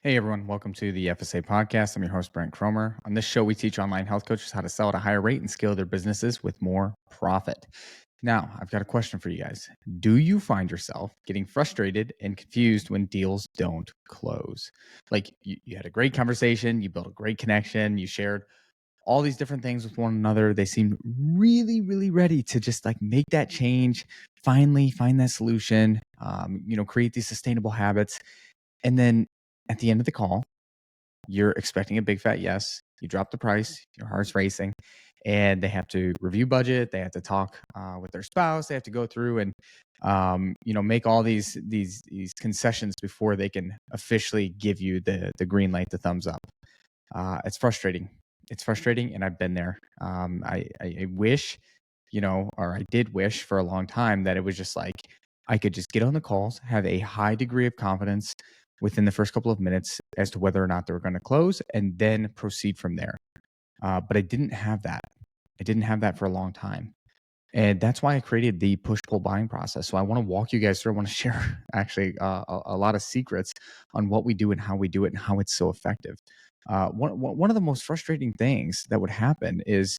Hey everyone, welcome to the FSA Podcast. I'm your host, Brent Cromer. On this show, we teach online health coaches how to sell at a higher rate and scale their businesses with more profit. Now, I've got a question for you guys. Do you find yourself getting frustrated and confused when deals don't close? Like you had a great conversation, you built a great connection, you shared all these different things with one another. They seemed really, really ready to just like make that change, finally find that solution, create these sustainable habits. And then at the end of the call, you're expecting a big fat yes. You drop the price, your heart's racing, and they have to review budget. They have to talk with their spouse. They have to go through and make all these concessions before they can officially give you the green light, the thumbs up. It's frustrating. It's frustrating, and I've been there. I wish, or I did wish for a long time that it was just like I could just get on the calls, have a high degree of confidence within the first couple of minutes as to whether or not they were going to close, and then proceed from there. But I didn't have that. I didn't have that for a long time. And that's why I created the push-pull buying process. So I want to walk you guys through. I want to share actually a lot of secrets on what we do and how we do it and how it's so effective. One of the most frustrating things that would happen is,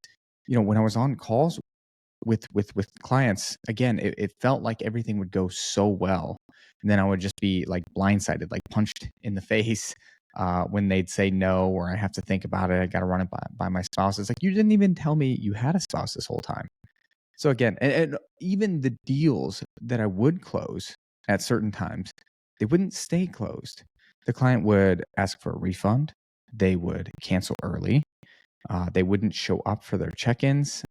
when I was on calls with clients, again, it felt like everything would go so well, and then I would just be like blindsided, like punched in the face when they'd say no, or I have to think about it. I got to run it by my spouse. It's like, you didn't even tell me you had a spouse this whole time. So again, and even the deals that I would close at certain times, they wouldn't stay closed. The client would ask for a refund. They would cancel early. They wouldn't show up for their check-ins.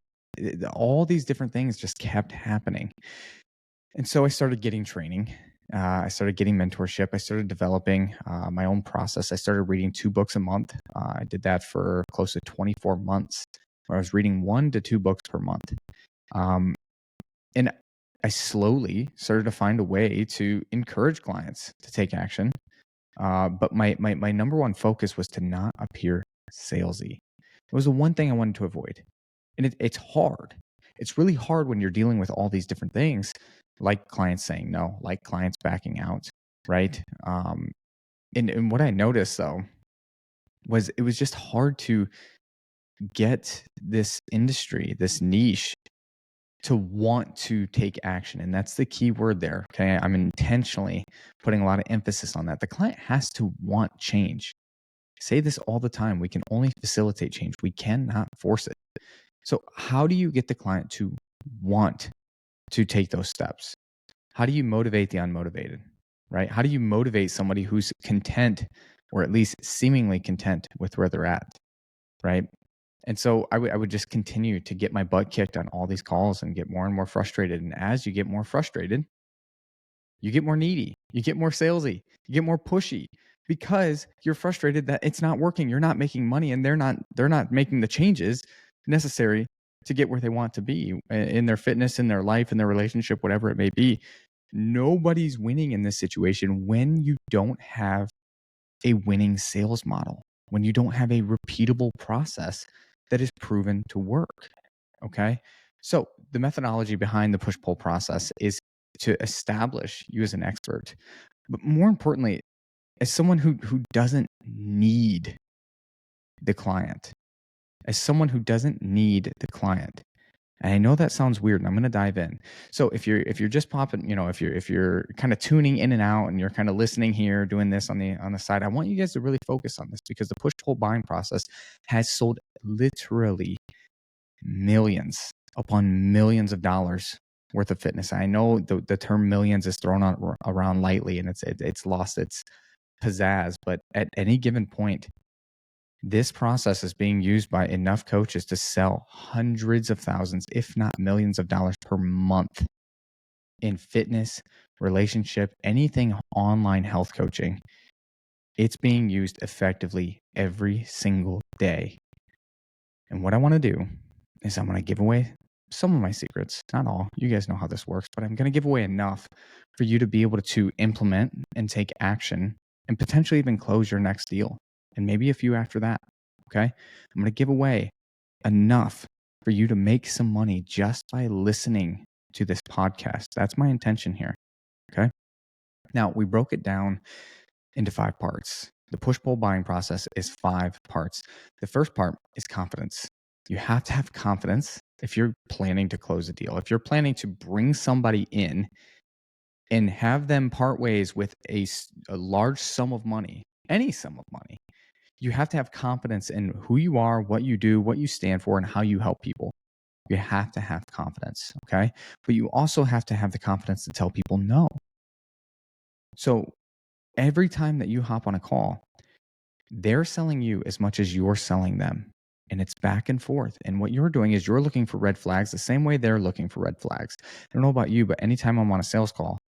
All these different things just kept happening. And so I started getting training. I started getting mentorship. I started developing my own process. I started reading 2 books a month. I did that for close to 24 months, where I was reading 1 to 2 books per month. And I slowly started to find a way to encourage clients to take action. But my number one focus was to not appear salesy. It was the one thing I wanted to avoid. And it's hard. It's really hard when you're dealing with all these different things, like clients saying no, like clients backing out, right? And what I noticed though was it was just hard to get this industry, this niche, to want to take action. And that's the key word there. Okay. I'm intentionally putting a lot of emphasis on that. The client has to want change. I say this all the time. We can only facilitate change. We cannot force it. So how do you get the client to want to take those steps? How do you motivate the unmotivated, right? How do you motivate somebody who's content, or at least seemingly content with where they're at, right? And so I would just continue to get my butt kicked on all these calls and get more and more frustrated. And as you get more frustrated, you get more needy, you get more salesy, you get more pushy, because you're frustrated that it's not working. You're not making money, and they're not making the changes necessary to get where they want to be in their fitness, in their life, in their relationship, whatever it may be. Nobody's winning in this situation when you don't have a winning sales model, when you don't have a repeatable process that is proven to work. Okay. So the methodology behind the push pull process is to establish you as an expert, but more importantly, as someone who doesn't need the client, as someone who doesn't need the client. And I know that sounds weird, and I'm going to dive in. So if you're just popping, if you're kind of tuning in and out, and you're kind of listening here, doing this on the side, I want you guys to really focus on this, because the push pull buying process has sold literally millions upon millions of dollars worth of fitness. I know the term millions is thrown around lightly, and it's lost its pizzazz, but at any given point, this process is being used by enough coaches to sell hundreds of thousands, if not millions of dollars per month in fitness, relationship, anything online health coaching. It's being used effectively every single day. And what I want to do is I'm going to give away some of my secrets, not all. You guys know how this works, but I'm going to give away enough for you to be able to implement and take action, and potentially even close your next deal, and maybe a few after that. Okay. I'm going to give away enough for you to make some money just by listening to this podcast. That's my intention here. Okay. Now, we broke it down into 5 parts. The push-pull buying process is 5 parts. The first part is confidence. You have to have confidence if you're planning to close a deal. If you're planning to bring somebody in and have them part ways with a large sum of money, any sum of money, you have to have confidence in who you are, what you do, what you stand for, and how you help people. You have to have confidence, okay? But you also have to have the confidence to tell people no. So every time that you hop on a call, they're selling you as much as you're selling them. And it's back and forth. And what you're doing is you're looking for red flags the same way they're looking for red flags. I don't know about you, but anytime I'm on a sales call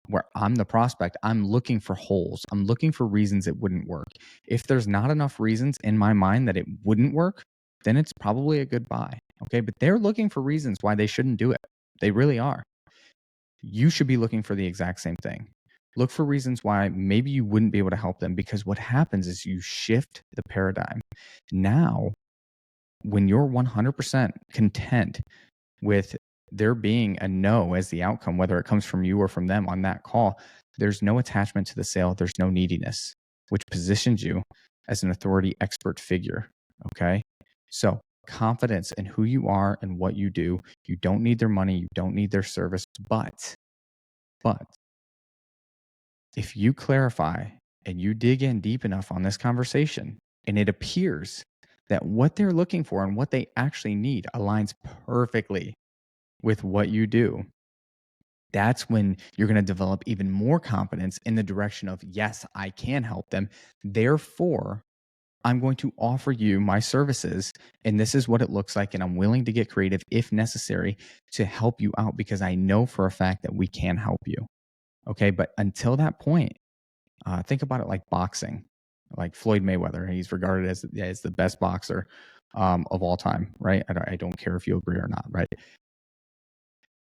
where I'm the prospect, I'm looking for holes. I'm looking for reasons it wouldn't work. If there's not enough reasons in my mind that it wouldn't work, then it's probably a good buy. Okay. But they're looking for reasons why they shouldn't do it. They really are. You should be looking for the exact same thing. Look for reasons why maybe you wouldn't be able to help them, because what happens is you shift the paradigm. Now, when you're 100% content with there being a no as the outcome, whether it comes from you or from them on that call, there's no attachment to the sale. There's no neediness, which positions you as an authority expert figure. Okay. So confidence in who you are and what you do. You don't need their money. You don't need their service. But if you clarify and you dig in deep enough on this conversation, and it appears that what they're looking for and what they actually need aligns perfectly with what you do, that's when you're going to develop even more confidence in the direction of, yes, I can help them. Therefore, I'm going to offer you my services, and this is what it looks like. And I'm willing to get creative if necessary to help you out, because I know for a fact that we can help you. Okay. But until that point, think about it like boxing, like Floyd Mayweather. He's regarded as the best boxer of all time, right? I don't care if you agree or not, right?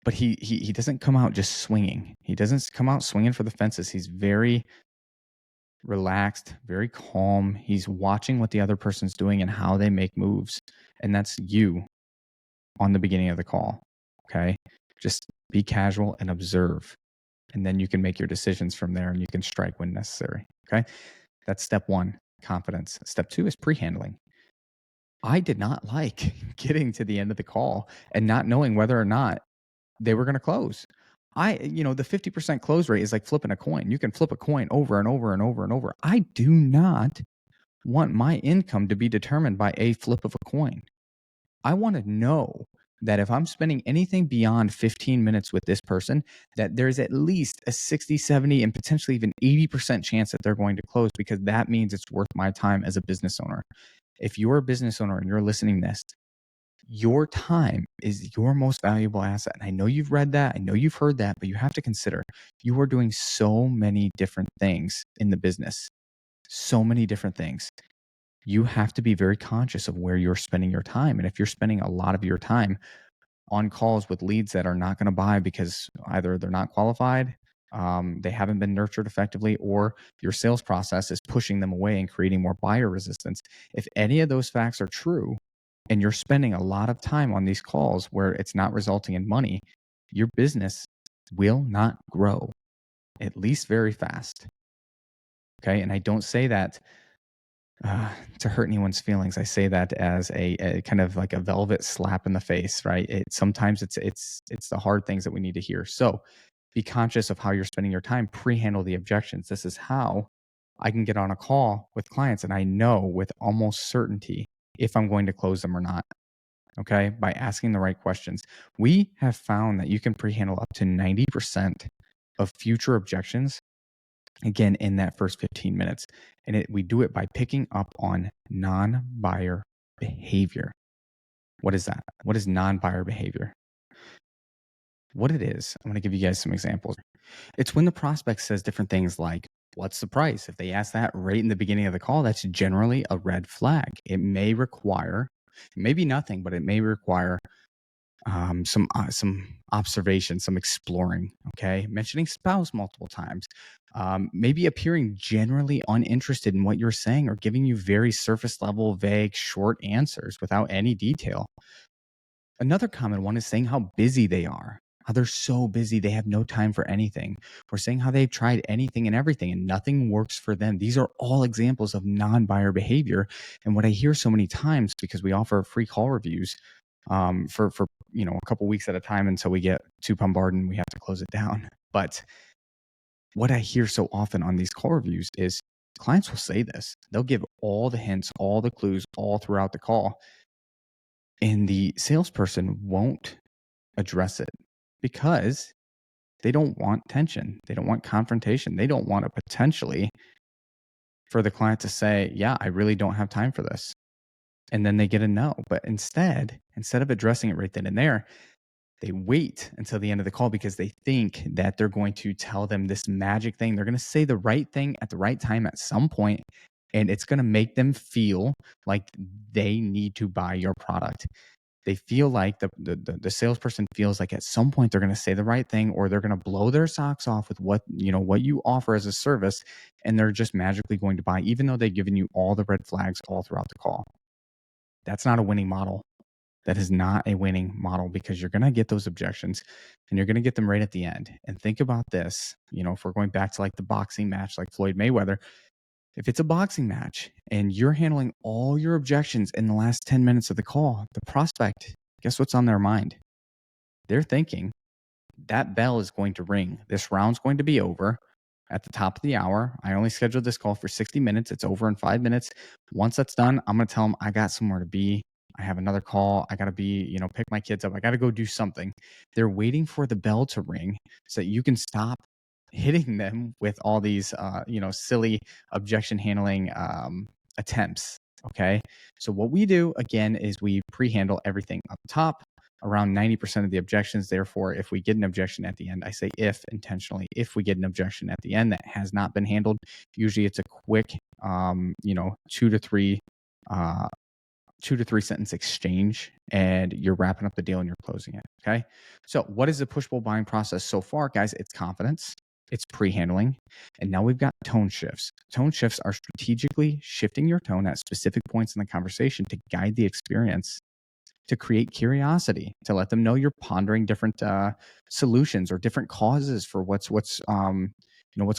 But he doesn't come out just swinging. He doesn't come out swinging for the fences. He's very relaxed, very calm. He's watching what the other person's doing and how they make moves. And that's you on the beginning of the call, okay? Just be casual and observe. And then you can make your decisions from there, and you can strike when necessary, okay? That's step 1, confidence. Step 2 is pre-handling. I did not like getting to the end of the call and not knowing whether or not they were going to close. The 50% close rate is like flipping a coin. You can flip a coin over and over and over and over. I do not want my income to be determined by a flip of a coin. I want to know that if I'm spending anything beyond 15 minutes with this person, that there's at least a 60, 70, and potentially even 80% chance that they're going to close, because that means it's worth my time as a business owner. If you're a business owner and you're listening to this, your time is your most valuable asset. And I know you've read that. I know you've heard that, but you have to consider you are doing so many different things in the business, so many different things. You have to be very conscious of where you're spending your time. And if you're spending a lot of your time on calls with leads that are not going to buy because either they're not qualified, they haven't been nurtured effectively, or your sales process is pushing them away and creating more buyer resistance. If any of those facts are true and you're spending a lot of time on these calls where it's not resulting in money, your business will not grow, at least very fast. Okay. And I don't say that to hurt anyone's feelings. I say that as a kind of like a velvet slap in the face, right? Sometimes it's the hard things that we need to hear. So be conscious of how you're spending your time. Pre-handle the objections. This is how I can get on a call with clients and I know with almost certainty if I'm going to close them or not. Okay, by asking the right questions. We have found that you can pre-handle up to 90% of future objections, again, in that first 15 minutes. And we do it by picking up on non-buyer behavior. What is that? What is non-buyer behavior? What it is, I'm going to give you guys some examples. It's when the prospect says different things like, what's the price? If they ask that right in the beginning of the call, that's generally a red flag. It may require, maybe nothing, but it may require some observation, some exploring, okay? Mentioning spouse multiple times, maybe appearing generally uninterested in what you're saying or giving you very surface level, vague, short answers without any detail. Another common one is saying how busy they are. how they're so busy, they have no time for anything, or saying how they've tried anything and everything and nothing works for them. These are all examples of non-buyer behavior. And what I hear so many times, because we offer free call reviews for a couple weeks at a time until we get too bombarded and we have to close it down. But what I hear so often on these call reviews is clients will say this. They'll give all the hints, all the clues, all throughout the call, and the salesperson won't address it because they don't want tension. They don't want confrontation. They don't want to potentially for the client to say, yeah, I really don't have time for this. And then they get a no. But instead of addressing it right then and there, they wait until the end of the call because they think that they're going to tell them this magic thing. They're going to say the right thing at the right time at some point, and it's going to make them feel like they need to buy your product. They feel like the salesperson feels like at some point they're going to say the right thing, or they're going to blow their socks off with what you offer as a service, and they're just magically going to buy, even though they've given you all the red flags all throughout the call. That's not a winning model. That is not a winning model, because you're going to get those objections and you're going to get them right at the end. And think about this, if we're going back to like the boxing match, like Floyd Mayweather, if it's a boxing match and you're handling all your objections in the last 10 minutes of the call, the prospect, guess what's on their mind? They're thinking that bell is going to ring. This round's going to be over at the top of the hour. I only scheduled this call for 60 minutes. It's over in 5 minutes. Once that's done, I'm going to tell them I got somewhere to be. I have another call. I got to be, pick my kids up. I got to go do something. They're waiting for the bell to ring so that you can stop hitting them with all these, silly objection handling attempts. Okay. So what we do again is we pre-handle everything up top, around 90% of the objections. Therefore, if we get an objection at the end, I say if intentionally, if we get an objection at the end that has not been handled, usually it's a quick, 2 to 3 sentence exchange, and you're wrapping up the deal and you're closing it. Okay. So what is the push-pull buying process so far, guys? It's confidence, it's pre-handling, and now we've got tone shifts. Tone shifts are strategically shifting your tone at specific points in the conversation to guide the experience, to create curiosity, to let them know you're pondering different solutions or different causes for what's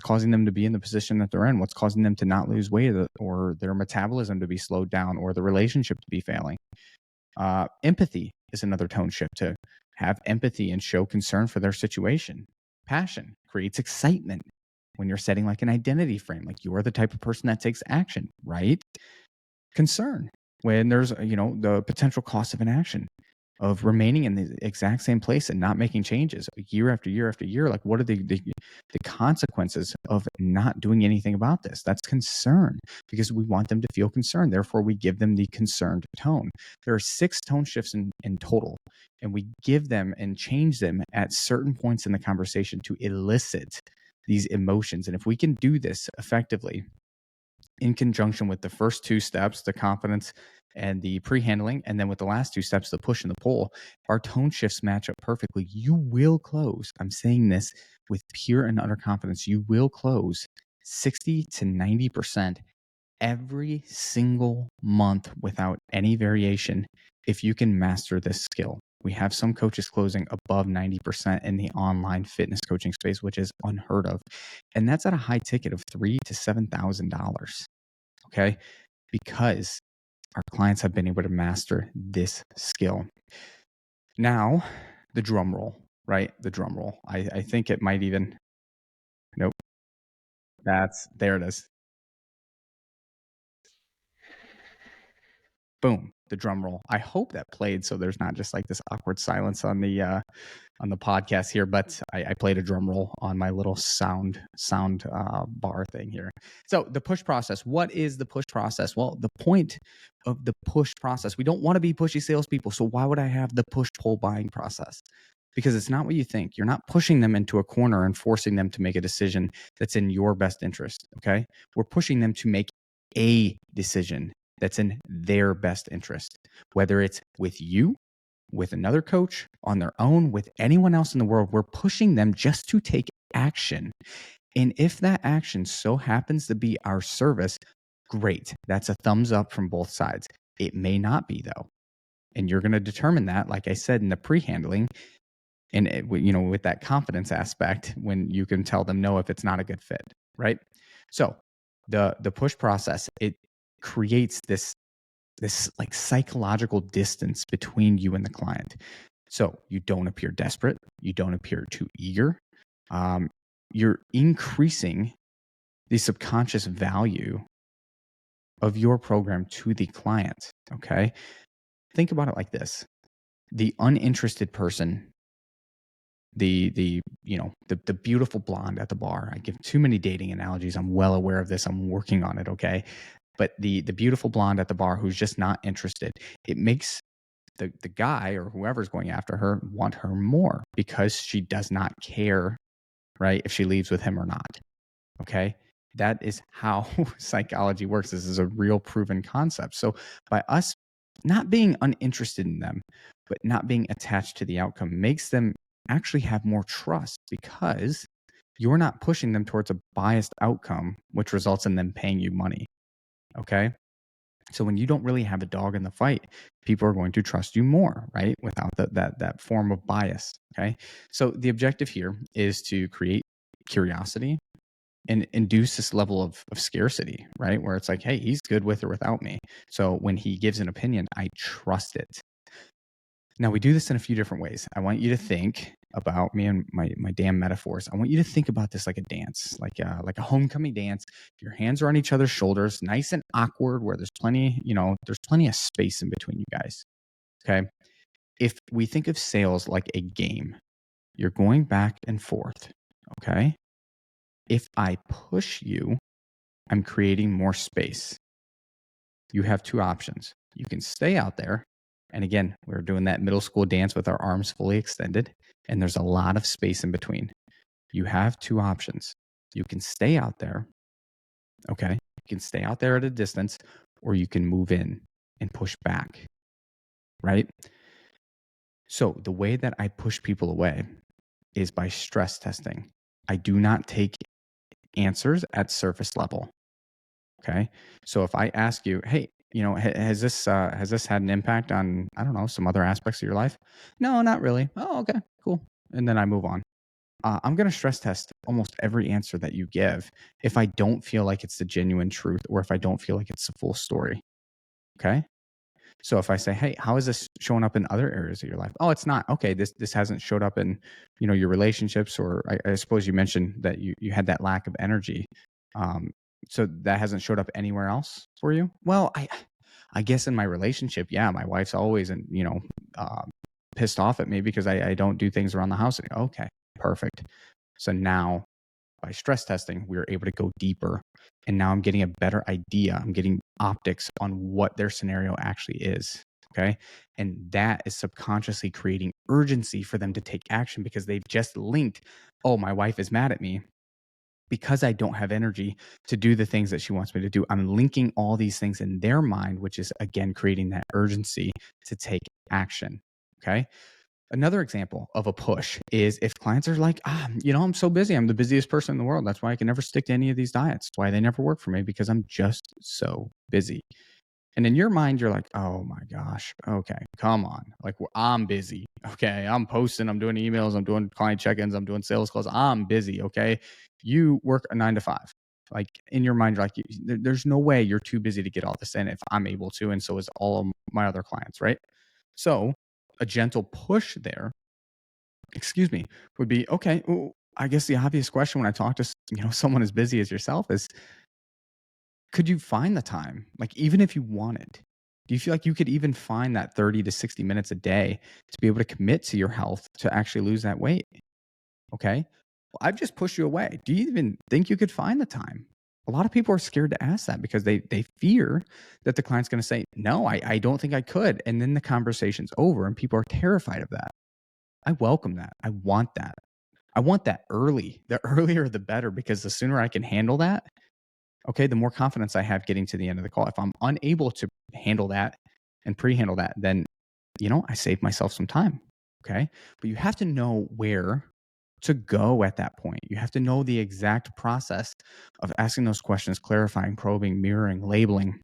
causing them to be in the position that they're in, what's causing them to not lose weight, or their metabolism to be slowed down, or the relationship to be failing. Empathy is another tone shift, to have empathy and show concern for their situation. Passion creates excitement when you're setting like an identity frame, like you're the type of person that takes action, right? Concern, when there's, the potential cost of inaction, of remaining in the exact same place and not making changes year after year after year. Like, what are the consequences of not doing anything about this? That's concern, because we want them to feel concerned. Therefore, we give them the concerned tone. There are 6 tone shifts in total, and we give them and change them at certain points in the conversation to elicit these emotions. And if we can do this effectively in conjunction with the first 2 steps, the confidence and the pre-handling, and then with the last 2 steps, the push and the pull, our tone shifts match up perfectly. You will close. I'm saying this with pure and utter confidence. You will close 60 to 90% every single month without any variation if you can master this skill. We have some coaches closing above 90% in the online fitness coaching space, which is unheard of. And that's at a high ticket of $3,000 to $7,000. Okay. Because our clients have been able to master this skill. Now, the drum roll, right? The drum roll. I think it might even, nope. There it is. Boom, the drum roll. I hope that played so there's not just like this awkward silence on the podcast here, but I played a drum roll on my little sound bar thing here. So the push process. What is the push process? Well, the point of the push process, we don't want to be pushy salespeople. So why would I have the push-pull buying process? Because it's not what you think. You're not pushing them into a corner and forcing them to make a decision that's in your best interest. Okay, we're pushing them to make a decision that's in their best interest, whether it's with you, with another coach, on their own, with anyone else in the world. We're pushing them just to take action. And if that action so happens to be our service, great. That's a thumbs up from both sides. It may not be, though. And you're going to determine that, like I said, in the pre-handling. And with that confidence aspect, when you can tell them no if it's not a good fit, right? So the push process, it creates this like psychological distance between you and the client. So you don't appear desperate, you don't appear too eager. Um, you're increasing the subconscious value of your program to the client. Okay. Think about it like this. The uninterested person, the beautiful blonde at the bar. I give too many dating analogies. I'm well aware of this. I'm working on it. Okay. But the beautiful blonde at the bar who's just not interested, it makes the guy or whoever's going after her want her more because she does not care, right, if she leaves with him or not. Okay. That is how psychology works. This is a real proven concept. So by us not being uninterested in them, but not being attached to the outcome makes them actually have more trust because you're not pushing them towards a biased outcome, which results in them paying you money. Okay. So when you don't really have a dog in the fight, people are going to trust you more, right? Without that form of bias. Okay. So the objective here is to create curiosity and induce this level of scarcity, right? Where it's like, hey, he's good with or without me. So when he gives an opinion, I trust it. Now we do this in a few different ways. I want you to think about me and my damn metaphors. I want you to think about this like a dance, like a homecoming dance. Your hands are on each other's shoulders, nice and awkward, where there's plenty of space in between you guys. Okay. If we think of sales like a game, you're going back and forth. Okay. If I push you, I'm creating more space. You have two options. You can stay out there. And again, we're doing that middle school dance with our arms fully extended, and there's a lot of space in between. You have two options. You can stay out there. Okay. You can stay out there at a distance, or you can move in and push back. Right. So the way that I push people away is by stress testing. I do not take answers at surface level. Okay. So if I ask you, hey, has this had an impact on, I don't know, some other aspects of your life? No, not really. Oh, okay, cool. And then I move on. I'm going to stress test almost every answer that you give if I don't feel like it's the genuine truth or if I don't feel like it's the full story. Okay. So if I say, hey, how is this showing up in other areas of your life? Oh, it's not. Okay. This hasn't showed up in, your relationships, or I suppose you mentioned that you had that lack of energy. So that hasn't showed up anywhere else for you? Well, I guess in my relationship, yeah, my wife's always, uh, pissed off at me because I don't do things around the house. Okay, perfect. So now by stress testing, we were able to go deeper. And now I'm getting a better idea. I'm getting optics on what their scenario actually is. Okay. And that is subconsciously creating urgency for them to take action because they've just linked, oh, my wife is mad at me because I don't have energy to do the things that she wants me to do. I'm linking all these things in their mind, which is again creating that urgency to take action. Okay. Another example of a push is if clients are like, I'm so busy. I'm the busiest person in the world. That's why I can never stick to any of these diets. That's why they never work for me because I'm just so busy. And in your mind, you're like, oh my gosh, okay, come on. Like, I'm busy. Okay. I'm posting, I'm doing emails, I'm doing client check ins, I'm doing sales calls. I'm busy. Okay. You work a 9 to 5. Like in your mind, you're like, there's no way you're too busy to get all this in if I'm able to. And so is all of my other clients. Right. So a gentle push there, excuse me, would be okay. Well, I guess the obvious question when I talk to, someone as busy as yourself is, could you find the time? Like, even if you wanted, do you feel like you could even find that 30 to 60 minutes a day to be able to commit to your health to actually lose that weight? Okay. Well, I've just pushed you away. Do you even think you could find the time? A lot of people are scared to ask that because they fear that the client's going to say, no, I don't think I could. And then the conversation's over and people are terrified of that. I welcome that. I want that. I want that early. The earlier, the better, because the sooner I can handle that, okay, the more confidence I have getting to the end of the call. If I'm unable to handle that and pre-handle that, then, I save myself some time. Okay. But you have to know where to go at that point. You have to know the exact process of asking those questions, clarifying, probing, mirroring, labeling.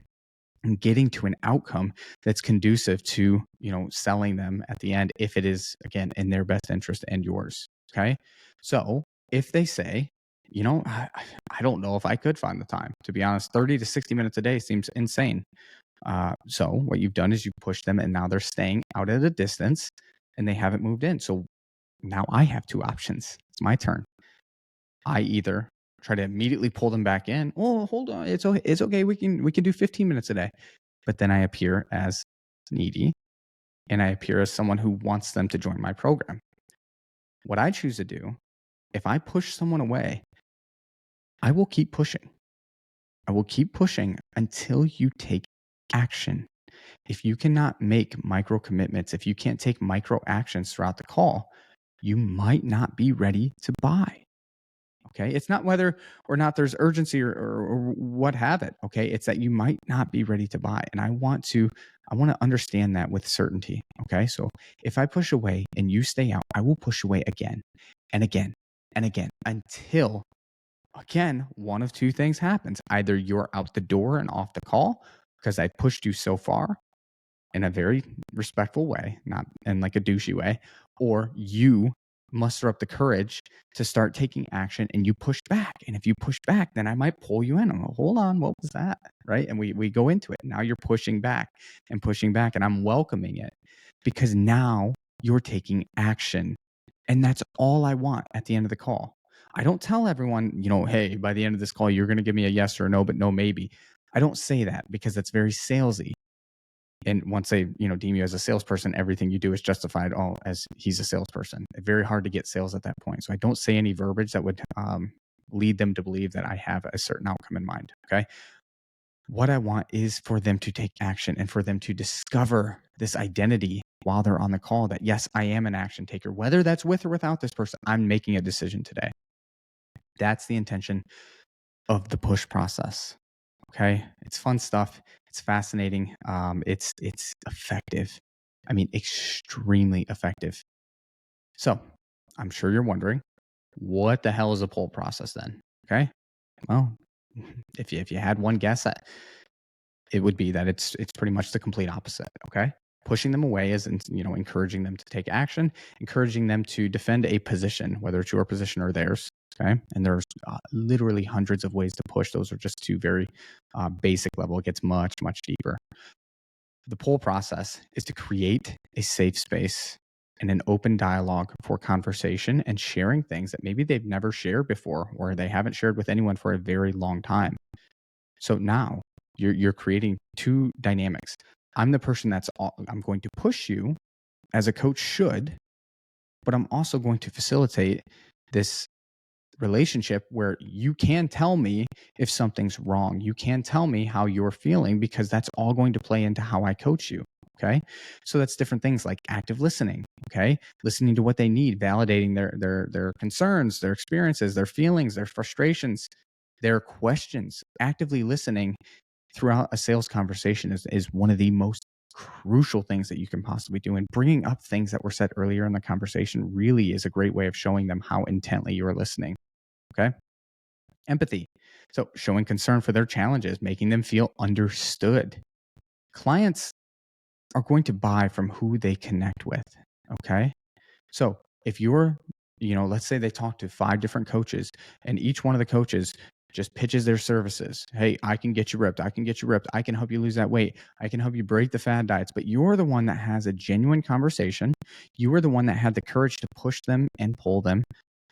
and getting to an outcome that's conducive to, selling them at the end, if it is, again, in their best interest and yours. Okay. So if they say, I don't know if I could find the time, to be honest, 30 to 60 minutes a day seems insane. So what you've done is you push them, and now they're staying out at a distance and they haven't moved in. So now I have two options. It's my turn. I either try to immediately pull them back in. Oh, hold on. It's okay. It's okay. We can do 15 minutes a day. But then I appear as needy, and I appear as someone who wants them to join my program. What I choose to do, if I push someone away, I will keep pushing. I will keep pushing until you take action. If you cannot make micro commitments, if you can't take micro actions throughout the call, you might not be ready to buy. Okay. It's not whether or not there's urgency or what have it. Okay. It's that you might not be ready to buy. And I want to understand that with certainty. Okay. So if I push away and you stay out, I will push away again and again and again until, again, one of two things happens. Either you're out the door and off the call because I pushed you so far in a very respectful way, not in like a douchey way, or you muster up the courage to start taking action and you push back. And if you push back, then I might pull you in. I'm like, hold on, what was that? Right. And we go into it. Now you're pushing back, and I'm welcoming it because now you're taking action. And that's all I want at the end of the call. I don't tell everyone, hey, by the end of this call, you're going to give me a yes or a no, but no, maybe. I don't say that because that's very salesy. And once they, deem you as a salesperson, everything you do is justified as he's a salesperson. It's very hard to get sales at that point. So I don't say any verbiage that would lead them to believe that I have a certain outcome in mind. Okay. What I want is for them to take action and for them to discover this identity while they're on the call that, yes, I am an action taker, whether that's with or without this person. I'm making a decision today. That's the intention of the push process. Okay. It's fun stuff. It's fascinating. It's effective. I mean, extremely effective. So I'm sure you're wondering, what the hell is a pull process then? Okay. Well, if you had one guess, it would be that it's pretty much the complete opposite. Okay. Pushing them away is, encouraging them to take action, encouraging them to defend a position, whether it's your position or theirs. Okay. And there's literally hundreds of ways to push. Those are just two very basic level. It gets much, much deeper. The pull process is to create a safe space and an open dialogue for conversation and sharing things that maybe they've never shared before or they haven't shared with anyone for a very long time. So now you're creating two dynamics. I'm the person I'm going to push you as a coach should, but I'm also going to facilitate this relationship where you can tell me if something's wrong. You can tell me how you're feeling because that's all going to play into how I coach you. Okay. So that's different things like active listening. Okay. Listening to what they need, validating their concerns, their experiences, their feelings, their frustrations, their questions. Actively listening throughout a sales conversation is one of the most crucial things that you can possibly do. And bringing up things that were said earlier in the conversation really is a great way of showing them how intently you're listening. Okay. Empathy. So showing concern for their challenges, making them feel understood. Clients are going to buy from who they connect with. Okay. So if you're, let's say they talk to 5 different coaches and each one of the coaches just pitches their services. Hey, I can get you ripped. I can get you ripped. I can help you lose that weight. I can help you break the fad diets. But you're the one that has a genuine conversation. You are the one that had the courage to push them and pull them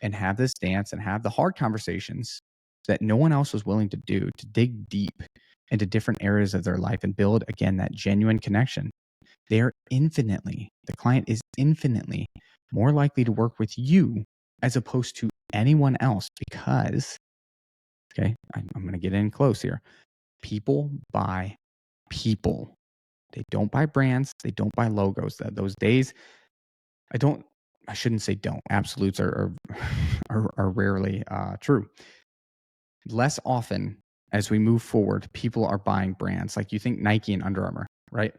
and have this dance and have the hard conversations that no one else was willing to do, to dig deep into different areas of their life and build, again, that genuine connection. The client is infinitely more likely to work with you as opposed to anyone else because, okay, I'm going to get in close here. People buy people. They don't buy brands. They don't buy logos. Those days, I shouldn't say don't. Absolutes are rarely true. Less often as we move forward, people are buying brands. Like you think Nike and Under Armour, right?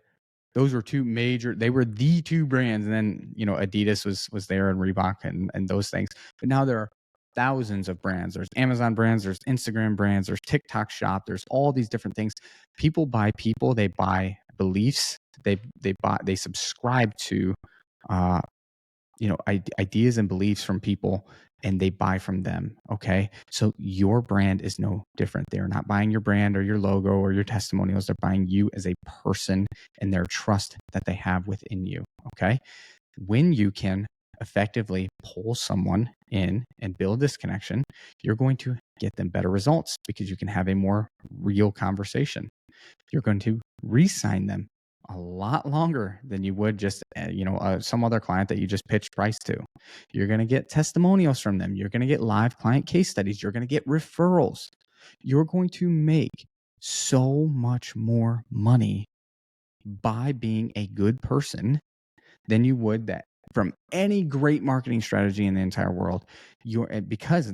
Those were they were the two brands. And then, Adidas was there and Reebok and those things. But now there are thousands of brands. There's Amazon brands, there's Instagram brands, there's TikTok shop, there's all these different things. People buy people, they buy beliefs, they subscribe to ideas and beliefs from people, and they buy from them. Okay. So your brand is no different. They're not buying your brand or your logo or your testimonials. They're buying you as a person and their trust that they have within you. Okay. When you can effectively pull someone in and build this connection, you're going to get them better results because you can have a more real conversation. You're going to re-sign them a lot longer than you would just some other client that you just pitched price to. You're going to get testimonials from them. You're going to get live client case studies. You're going to get referrals. You're going to make so much more money by being a good person than you would that from any great marketing strategy in the entire world. Because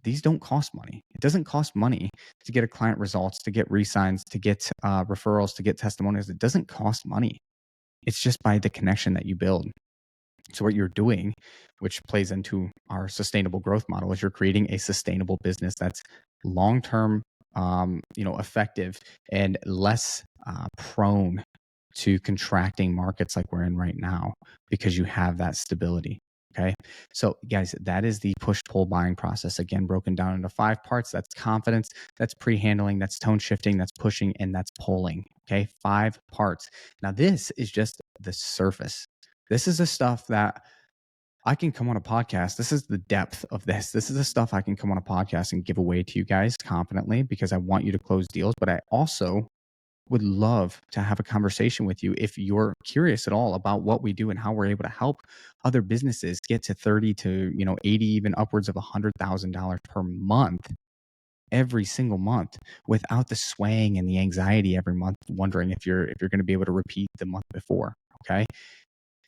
these don't cost money. It doesn't cost money to get a client results, to get re-signs, to get referrals, to get testimonials. It doesn't cost money. It's just by the connection that you build. So what you're doing, which plays into our sustainable growth model, is you're creating a sustainable business that's long-term, effective and less prone to contracting markets like we're in right now because you have that stability. Okay. So guys, that is the push-pull buying process. Again, broken down into 5 parts. That's confidence, that's pre-handling, that's tone shifting, that's pushing, and that's pulling. Okay. 5 parts. Now this is just the surface. This is the stuff that I can come on a podcast. This is the depth of this. This is the stuff I can come on a podcast and give away to you guys confidently because I want you to close deals. But I also would love to have a conversation with you if you're curious at all about what we do and how we're able to help other businesses get to 30 to 80, even upwards of $100,000 per month, every single month, without the swaying and the anxiety every month, wondering if you're going to be able to repeat the month before. Okay.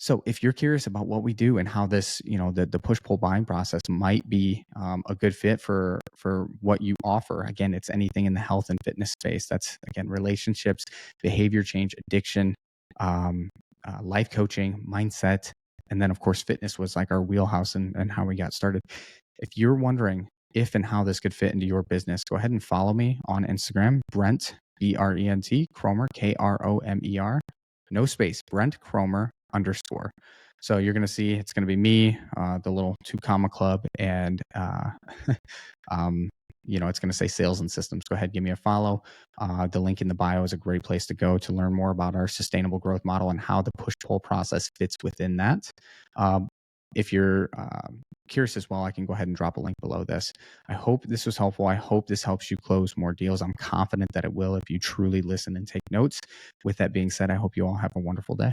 So if you're curious about what we do and how this, the push-pull buying process might be a good fit for what you offer, again, it's anything in the health and fitness space. That's, again, relationships, behavior change, addiction, life coaching, mindset, and then, of course, fitness was like our wheelhouse and how we got started. If you're wondering if and how this could fit into your business, go ahead and follow me on Instagram, Brent, Brent, Kromer, Kromer, no space, Brent Kromer _. So you're going to see it's going to be me, the little 2 comma club, and it's going to say sales and systems. Go ahead, give me a follow. The link in the bio is a great place to go to learn more about our sustainable growth model and how the push-pull process fits within that. If you're curious as well, I can go ahead and drop a link below this. I hope this was helpful. I hope this helps you close more deals. I'm confident that it will if you truly listen and take notes. With that being said, I hope you all have a wonderful day.